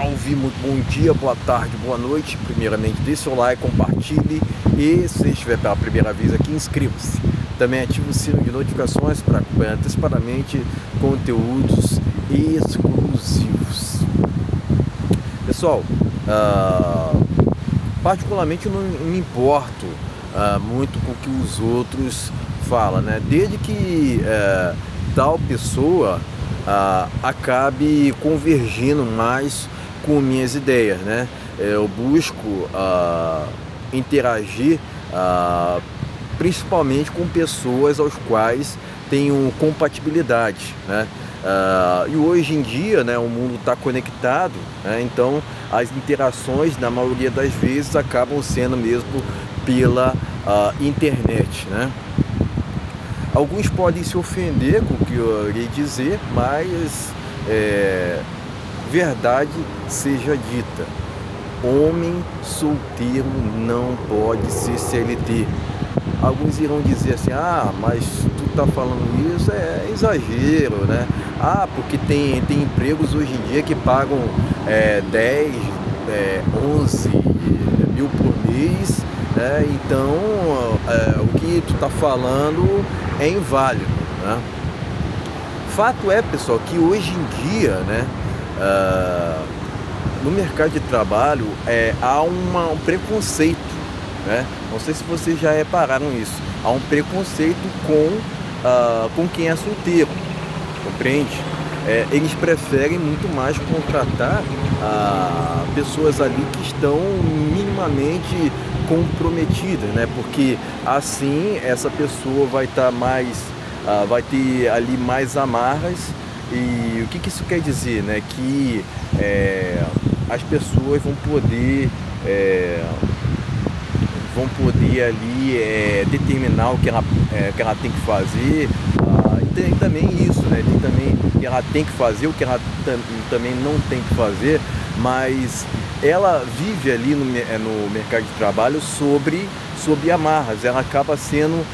salve, muito bom dia, boa tarde, boa noite. Primeiramente, dê seu like, compartilhe e se estiver pela primeira vez aqui, inscreva-se. Também ative o sino de notificações para acompanhar antecipadamente conteúdos exclusivos. Pessoal, particularmente eu não me importo muito com o que os outros falam, né? Desde que tal pessoa acabe convergindo mais com minhas ideias, né? Eu busco interagir principalmente com pessoas aos quais tenho compatibilidade, né? E hoje em dia, né, o mundo está conectado, né? Então as interações, na maioria das vezes, acabam sendo mesmo pela internet, né? Alguns podem se ofender com o que eu irei dizer, mas verdade seja dita: homem solteiro não pode ser CLT. Alguns irão dizer assim: ah, mas tu tá falando isso, é exagero, né? Ah, porque tem empregos hoje em dia que pagam 10, 11 mil por mês, né? Então o que tu tá falando é inválido, né? Fato é, pessoal, que hoje em dia, né, no mercado de trabalho há um preconceito, né? Não sei se vocês já repararam isso. Há um preconceito com quem é solteiro, compreende? Eles preferem muito mais contratar pessoas ali que estão minimamente comprometidas, né? Porque assim essa pessoa vai estar vai ter ali mais amarras. E o que isso quer dizer, né? Que as pessoas vão poder ali determinar o que ela tem que fazer. E tem também isso, né? Tem também o que ela tem que fazer, o que ela também não tem que fazer, mas ela vive ali no mercado de trabalho sobre amarras. Ela acaba sendo,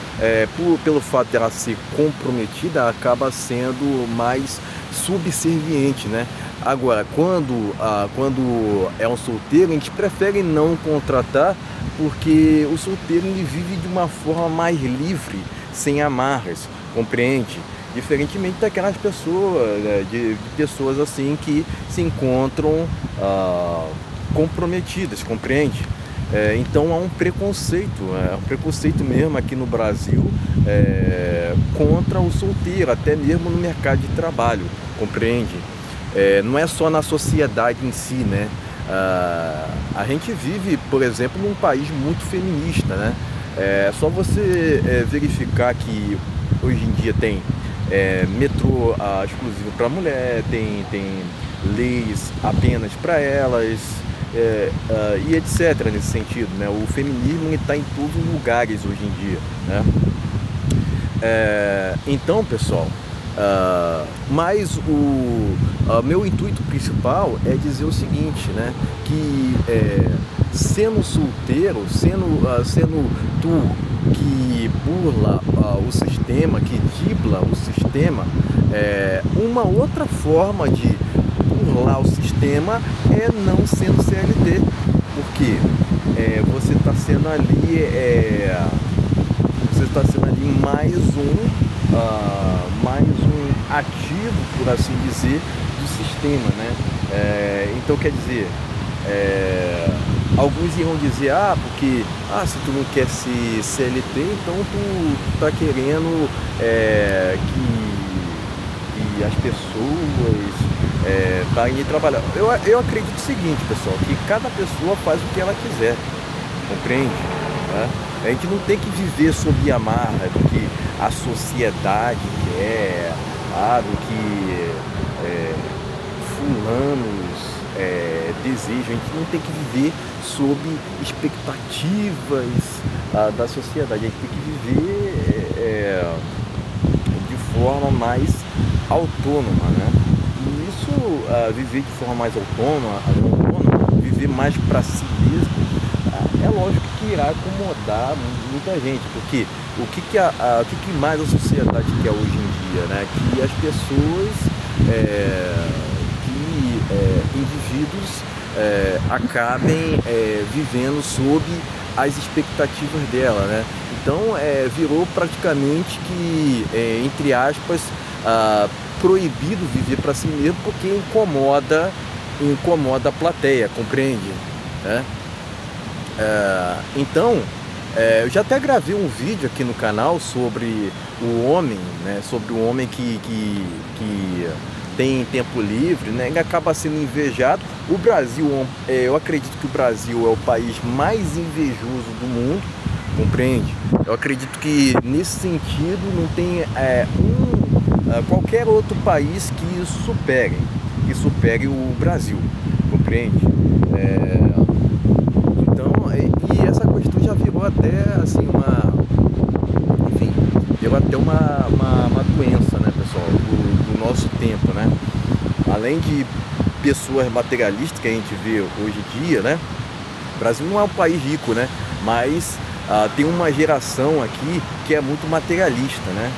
pelo fato de ela ser comprometida, ela acaba sendo mais subserviente, né? Agora, quando é um solteiro, a gente prefere não contratar, porque o solteiro ele vive de uma forma mais livre, sem amarras, compreende? Diferentemente daquelas pessoas, né, de pessoas assim que se encontram comprometidas, compreende? Então há um preconceito mesmo aqui no Brasil contra o solteiro, até mesmo no mercado de trabalho, compreende? Não é só na sociedade em si, né? A gente vive, por exemplo, num país muito feminista, né? Só você verificar que hoje em dia tem metrô exclusivo para mulher, tem leis apenas para elas, e etc. nesse sentido, né? O feminismo está em todos os lugares hoje em dia, né? Então, pessoal, mas o meu intuito principal é dizer o seguinte, né? Que sendo solteiro, sendo tu que burla o sistema, que dribla o sistema, uma outra forma de burlar o sistema é não sendo CLT, porque você está sendo ali mais um ativo, por assim dizer, do sistema, né? Então, quer dizer, alguns irão dizer: porque se tu não quer ser CLT, então tu tá querendo que as pessoas parem de trabalhar. Eu acredito o seguinte, pessoal, que cada pessoa faz o que ela quiser, compreende? Né? A gente não tem que viver sob amarra do que a sociedade quer, do que fulanos desejam. A gente não tem que viver sob expectativas da sociedade. A gente tem que viver de forma mais autônoma, né? E isso, viver de forma mais autônoma, viver mais para si mesmo, é lógico que irá incomodar muita gente, porque o que mais a sociedade quer hoje em dia, né? Que as pessoas, que indivíduos acabem vivendo sob as expectativas dela, né? Então virou praticamente que, entre aspas, proibido viver para si mesmo, porque incomoda a plateia, compreende? Então, eu já até gravei um vídeo aqui no canal sobre o homem, né? Sobre o homem que tem tempo livre, né? E acaba sendo invejado. O Brasil, eu acredito que o Brasil é o país mais invejoso do mundo, compreende? Eu acredito que nesse sentido não tem qualquer outro país que supere o Brasil, compreende? Então, e essa questão já virou até assim virou até uma doença, né, pessoal, do nosso tempo, né? Além de pessoas materialistas que a gente vê hoje em dia, né? O Brasil não é um país rico, né? Mas tem uma geração aqui que é muito materialista, né?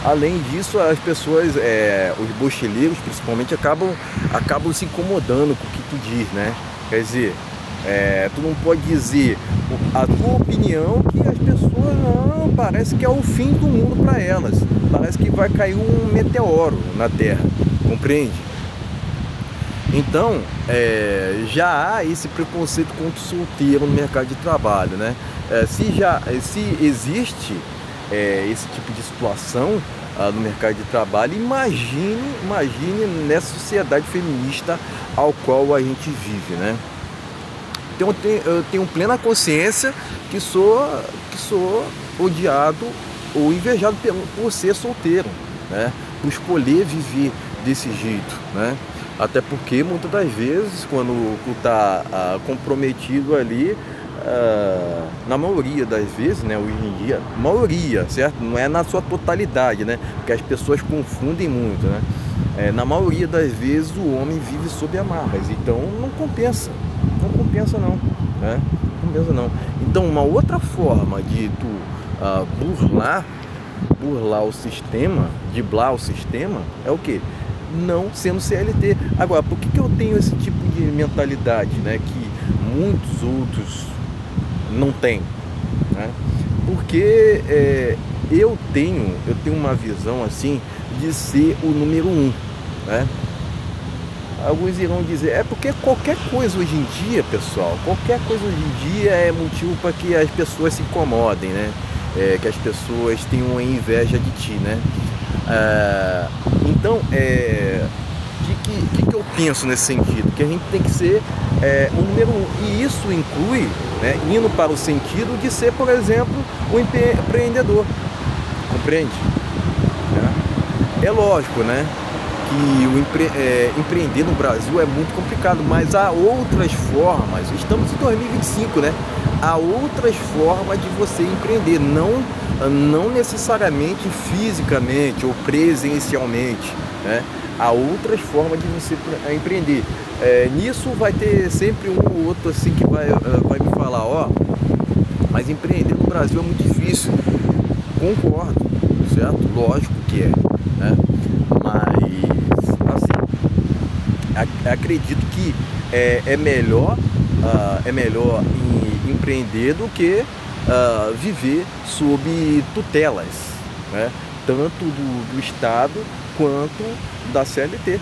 Além disso, as pessoas, os bocheleiros principalmente, acabam se incomodando com o que tu diz, né? Quer dizer, tu não pode dizer a tua opinião que as pessoas não, parece que é o fim do mundo para elas. Parece que vai cair um meteoro na Terra, compreende? Então, já há esse preconceito contra o solteiro no mercado de trabalho, né? Se existe esse tipo de situação no mercado de trabalho, imagine nessa sociedade feminista ao qual a gente vive, né? Então eu tenho plena consciência que sou odiado ou invejado por ser solteiro, né? Por escolher viver desse jeito, né? Até porque muitas das vezes quando tu tá comprometido ali, na maioria das vezes, né, hoje em dia, maioria, certo? Não é na sua totalidade, né? Porque as pessoas confundem muito, né? Na maioria das vezes o homem vive sob amarras, então não compensa não, né? Não compensa não. Então uma outra forma de tu burlar o sistema, driblar o sistema, é o quê? Não sendo CLT. Agora, por que eu tenho esse tipo de mentalidade, né, que muitos outros não têm, né? Porque eu tenho uma visão assim de ser o número 1, né? Alguns irão dizer, porque qualquer coisa hoje em dia, pessoal, qualquer coisa hoje em dia é motivo para que as pessoas se incomodem, né? Que as pessoas tenham inveja de ti, né? Então, que eu penso nesse sentido? Que a gente tem que ser o número 1, e isso inclui, né, indo para o sentido de ser, por exemplo, um empreendedor, compreende? É lógico, né, que empreender no Brasil é muito complicado, mas há outras formas. Estamos em 2025, né? Há outras formas de você empreender, não necessariamente fisicamente ou presencialmente, né? Há outras formas de você empreender. Nisso vai ter sempre um ou outro assim que vai me falar, mas empreender no Brasil é muito difícil. Concordo, certo? Lógico que né? Mas assim, acredito que é melhor empreender do que viver sob tutelas, né? Tanto do Estado quanto da CLT,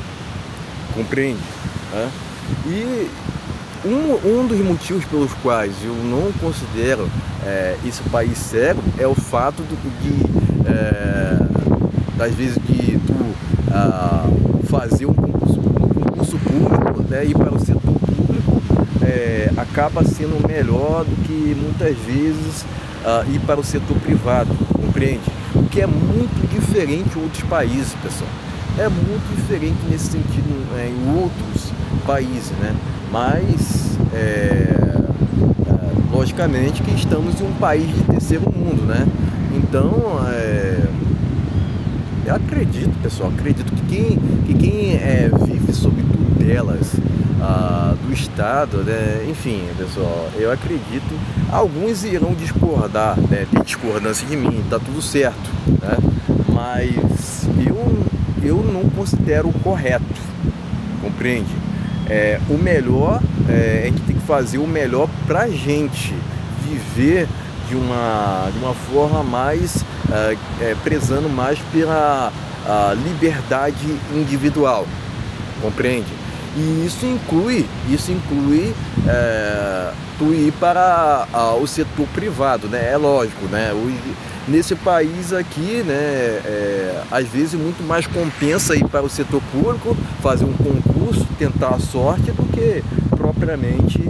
compreende? E um dos motivos pelos quais eu não considero esse país sério é o fato das vezes de tu fazer um concurso público, né, ir para o setor público acaba sendo melhor do que muitas vezes ir para o setor privado, compreende? O que é muito diferente em outros países, pessoal. É muito diferente nesse sentido em outros países, né? Mas logicamente que estamos em um país de terceiro mundo, né? Então eu acredito, pessoal, que quem vive sob tutelas do Estado, né? Enfim, pessoal, eu acredito, alguns irão discordar, né? Ter discordância de mim, tá tudo certo, né? Mas eu não considero correto, compreende? o melhor, a gente tem que fazer o melhor pra gente viver de uma forma mais, prezando mais pela liberdade individual, compreende? E isso inclui tu ir para o setor privado, né? É lógico, né? Nesse país aqui, né, às vezes muito mais compensa ir para o setor público, fazer um concurso, tentar a sorte, do que propriamente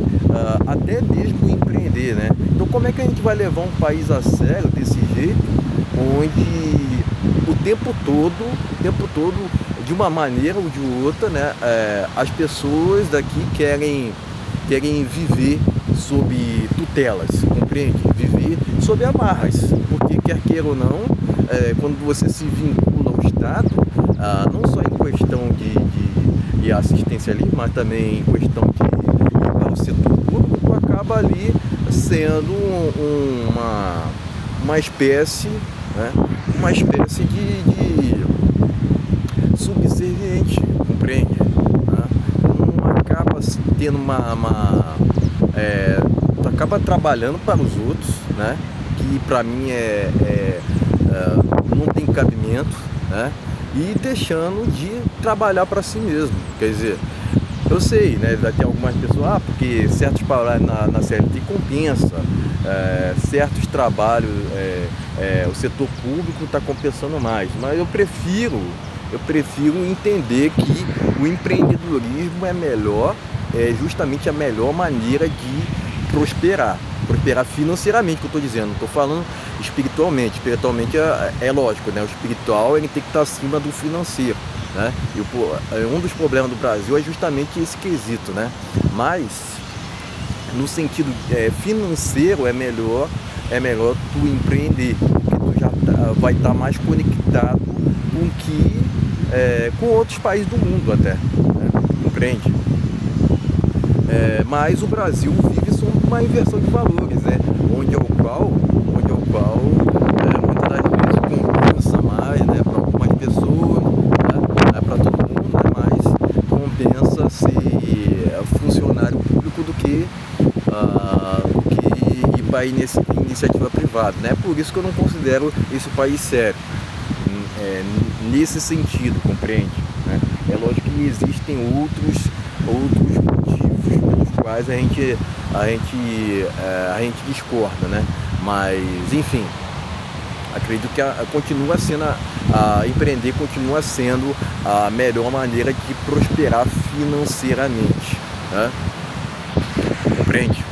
até mesmo empreender, né? Então como é que a gente vai levar um país a sério desse jeito, onde o tempo todo, de uma maneira ou de outra, né, as pessoas daqui querem viver sob tutelas, compreende? Viver sob amarras, porque quer queira ou não, quando você se vincula ao Estado, não só em questão de assistencialismo, mas também em questão de ir para o setor público, tu acaba ali sendo uma espécie, né, de subserviente, compreende? Não acaba tendo tu acaba trabalhando para os outros, né? Que para mim não tem cabimento, né? E deixando de trabalhar para si mesmo. Quer dizer, eu sei, né? Vai ter algumas pessoas, porque certos trabalhos na CLT compensa, certos trabalhos, o setor público está compensando mais, mas eu prefiro entender que o empreendedorismo é justamente a melhor maneira de prosperar financeiramente, que eu estou dizendo, não estou falando espiritualmente. Espiritualmente é lógico, né? O espiritual ele tem que estar acima do financeiro, né? E um dos problemas do Brasil é justamente esse quesito, né? Mas no sentido financeiro é melhor tu empreender, porque tu já vai estar mais conectado com outros países do mundo até, né? Compreende? Mas o Brasil vive sob uma inversão de valores, né? Onde ao qual muitas das vezes compensa mais, né, para algumas pessoas, né, para todo mundo, né, mas compensa ser funcionário público do que ir para iniciativa privada, né? Por isso que eu não considero esse país sério, nesse sentido, compreende? Né? É lógico que existem outros motivos pelos quais a gente discorda, né? Mas enfim, acredito que empreender continua sendo a melhor maneira de prosperar financeiramente, né? Compreende?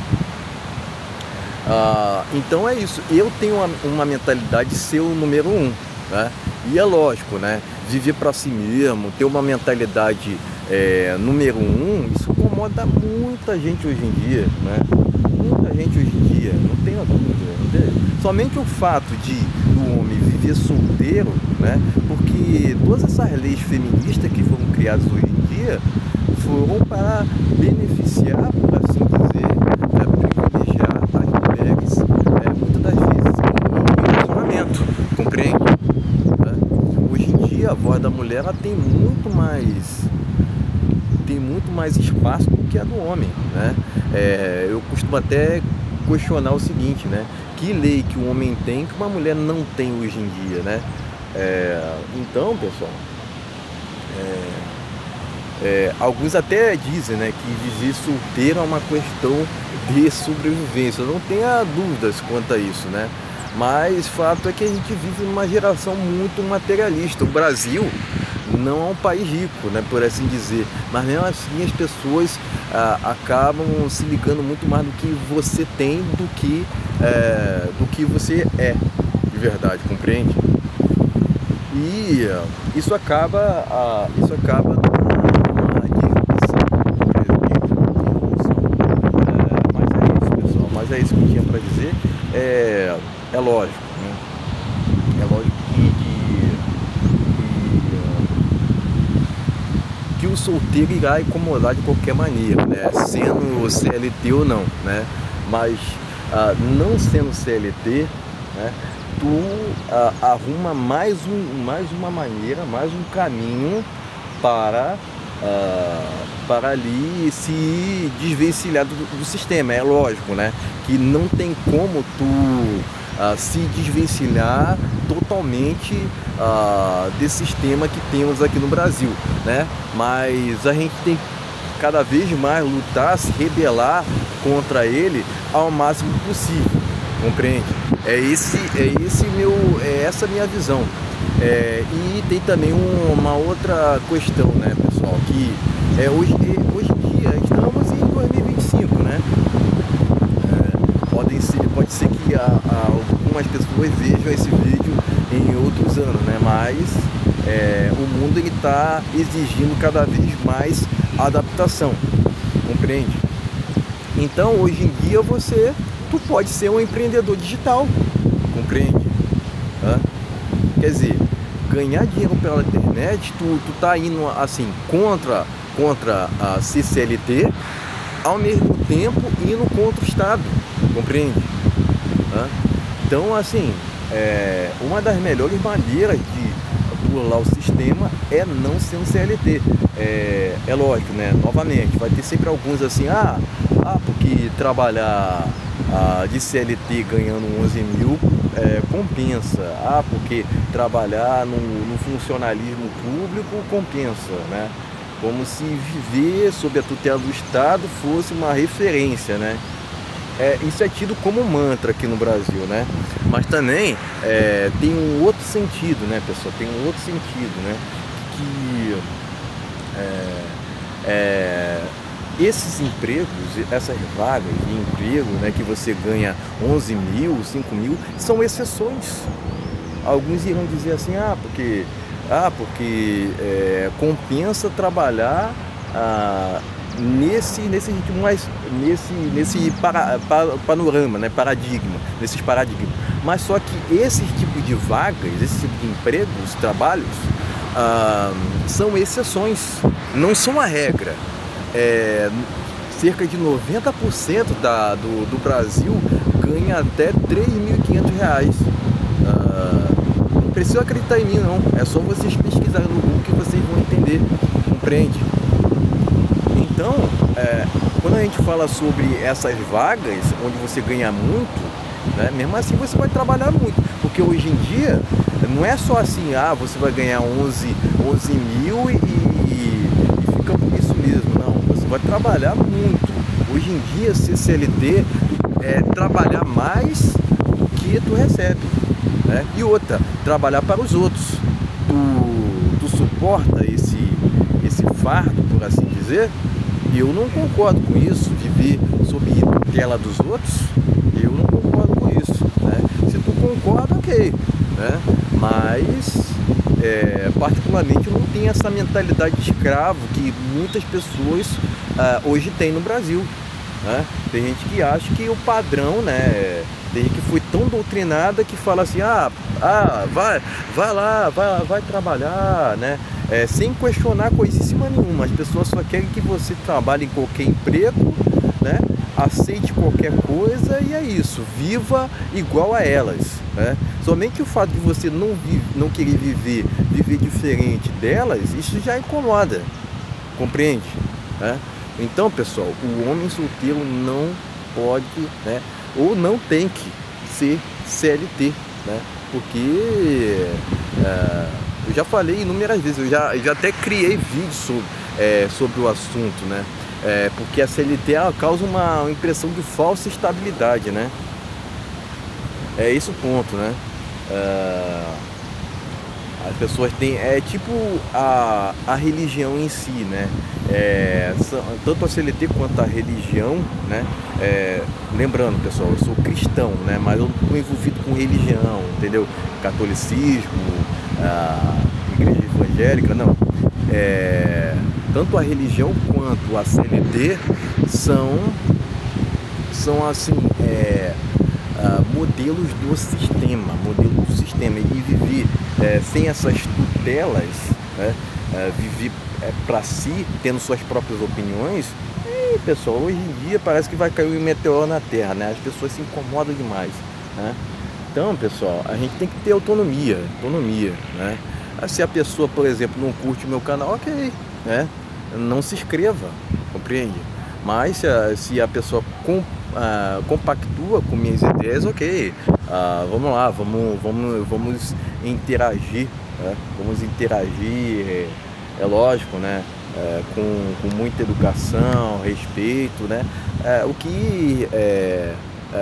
Então é isso. Eu tenho uma mentalidade de ser o número um, né? E é lógico, né? Viver para si mesmo, ter uma mentalidade número um, isso incomoda muita gente hoje em dia, né? Muita gente hoje em dia, não tenha dúvida. Somente o fato do homem viver solteiro, né? Porque todas essas leis feministas que foram criadas hoje em dia foram para beneficiar, por assim dizer, privilegiar as mulheres, muitas das vezes em relacionamento, compreende? Hoje em dia a voz da mulher ela tem muito mais espaço do que a do homem, né? Eu costumo até questionar o seguinte, né? Que lei que o homem tem que uma mulher não tem hoje em dia, né? Então, pessoal, alguns até dizem, né, que viver solteiro é uma questão de sobrevivência. Eu não tenha dúvidas quanto a isso, né? Mas fato é que a gente vive numa geração muito materialista. O Brasil não é um país rico, né, por assim dizer, mas mesmo assim as pessoas acabam se ligando muito mais do que você tem do que você é de verdade, compreende? E isso acaba numa disrupção, mas é isso que eu tinha para dizer. É lógico, né? É lógico que o solteiro irá incomodar de qualquer maneira, né? Sendo CLT ou não, né? Mas não sendo CLT, né? Tu arruma mais uma maneira, mais um caminho para para ali se desvencilhar do sistema. É lógico, né, que não tem como tu se desvencilhar totalmente desse sistema que temos aqui no Brasil, né? Mas a gente tem que cada vez mais lutar, se rebelar contra ele ao máximo possível, compreende? É essa minha visão. E tem também uma outra questão, né, pessoal, que hoje em dia estamos em 2025, né? Pode ser que algumas pessoas vejam esse vídeo em outros anos, né? Mas o mundo está exigindo cada vez mais adaptação, compreende? Então hoje em dia tu pode ser um empreendedor digital, compreende? Quer dizer, ganhar dinheiro pela internet, tu tá indo assim contra a CCLT, ao mesmo tempo indo contra o Estado, compreende? Então assim, uma das melhores maneiras de burlar o sistema é não ser um CLT. É lógico, né? Novamente, vai ter sempre alguns assim, porque trabalhar de CLT ganhando 11 mil compensa, porque trabalhar no funcionalismo público compensa, né? Como se viver sob a tutela do Estado fosse uma referência, né? Isso é tido como mantra aqui no Brasil, né? Mas também tem um outro sentido, né, pessoal? Tem um outro sentido, né? Que esses empregos, essas vagas de emprego, né, que você ganha 11 mil, 5 mil, são exceções. Alguns irão dizer assim, porque compensa trabalhar nesse ritmo, mais nesse panorama, né, nesses paradigmas. Mas só que esses tipos de vagas, esse tipo de empregos, trabalhos, são exceções, não são a regra. Cerca de 90% do Brasil ganha até R$3.500. Não precisa acreditar em mim, não. É só vocês pesquisarem no Google que vocês vão entender, compreende? Então, quando a gente fala sobre essas vagas, onde você ganha muito, né, mesmo assim você vai trabalhar muito, porque hoje em dia não é só assim, você vai ganhar 11 mil e fica por isso mesmo, não, você vai trabalhar muito. Hoje em dia, ser CLT é trabalhar mais do que tu recebe, né? E outra, trabalhar para os outros. Tu suporta esse fardo, por assim dizer? Eu não concordo com isso, viver sob tutela dos outros, eu não concordo com isso, né? Se tu concorda, ok, né? Mas particularmente eu não tenho essa mentalidade de escravo que muitas pessoas hoje têm no Brasil, né? Tem gente que acha que o padrão, né? Tem gente que foi tão doutrinada que fala assim, vai lá, vai trabalhar, né? Sem questionar coisíssima nenhuma. As pessoas só querem que você trabalhe em qualquer emprego, né? Aceite qualquer coisa e é isso, viva igual a elas, né? Somente o fato de você não querer viver diferente delas, isso já incomoda, compreende? Né? Então, pessoal, o homem solteiro não pode, né, ou não tem que ser CLT, né? Porque eu já falei inúmeras vezes, eu já até criei vídeos sobre o assunto, né? Porque a CLT ela causa uma impressão de falsa estabilidade, né? É esse o ponto, né? As pessoas têm, tipo a religião em si, né? Tanto a CLT quanto a religião, né? Lembrando, pessoal, eu sou cristão, né? Mas eu estou envolvido com religião, entendeu? Catolicismo, igreja evangélica, não. Tanto a religião quanto a CLT são assim, modelos do sistema, e viver sem essas tutelas, né? Viver para si, tendo suas próprias opiniões. E pessoal, hoje em dia parece que vai cair um meteoro na Terra, né? As pessoas se incomodam demais, né? Então, pessoal, a gente tem que ter autonomia, né? Se a pessoa, por exemplo, não curte o meu canal, ok, né? não se inscreva, compreende? Mas se a pessoa compactua com minhas ideias, ok, vamos lá, vamos interagir, né? Vamos interagir, é lógico, né? Com muita educação, respeito, né?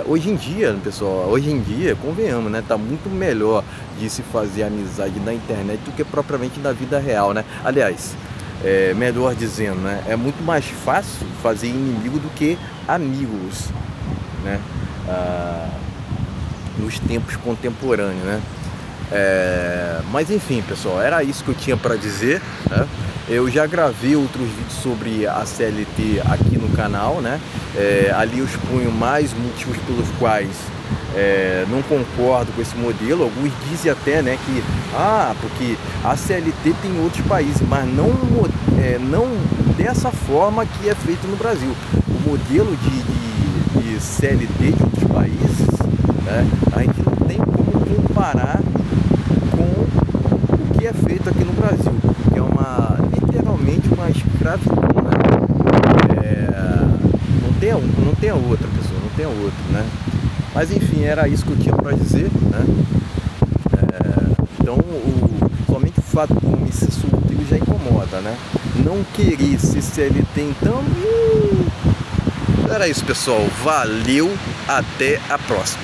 Hoje em dia, pessoal, convenhamos, né? Tá muito melhor de se fazer amizade na internet do que propriamente na vida real, né? Aliás, melhor dizendo, né? É muito mais fácil fazer inimigo do que amigos, né? Nos tempos contemporâneos, né? Mas enfim, pessoal, era isso que eu tinha para dizer, né? Eu já gravei outros vídeos sobre a CLT aqui no canal, né? Ali eu exponho mais motivos pelos quais não concordo com esse modelo. Alguns dizem até, né, que porque a CLT tem em outros países, mas não dessa forma que é feito no Brasil. O modelo de CLT de outros países, né, a gente não tem como comparar com o que é feito aqui no Brasil, que é literalmente uma escravidão, né? Não tem a outra, pessoa, não tem a outra, né? Mas enfim, era isso que eu tinha para dizer, né? Então, somente o fato de me ser solteiro já incomoda, né? Não querer ser CLT, então... Era isso, pessoal. Valeu, até a próxima.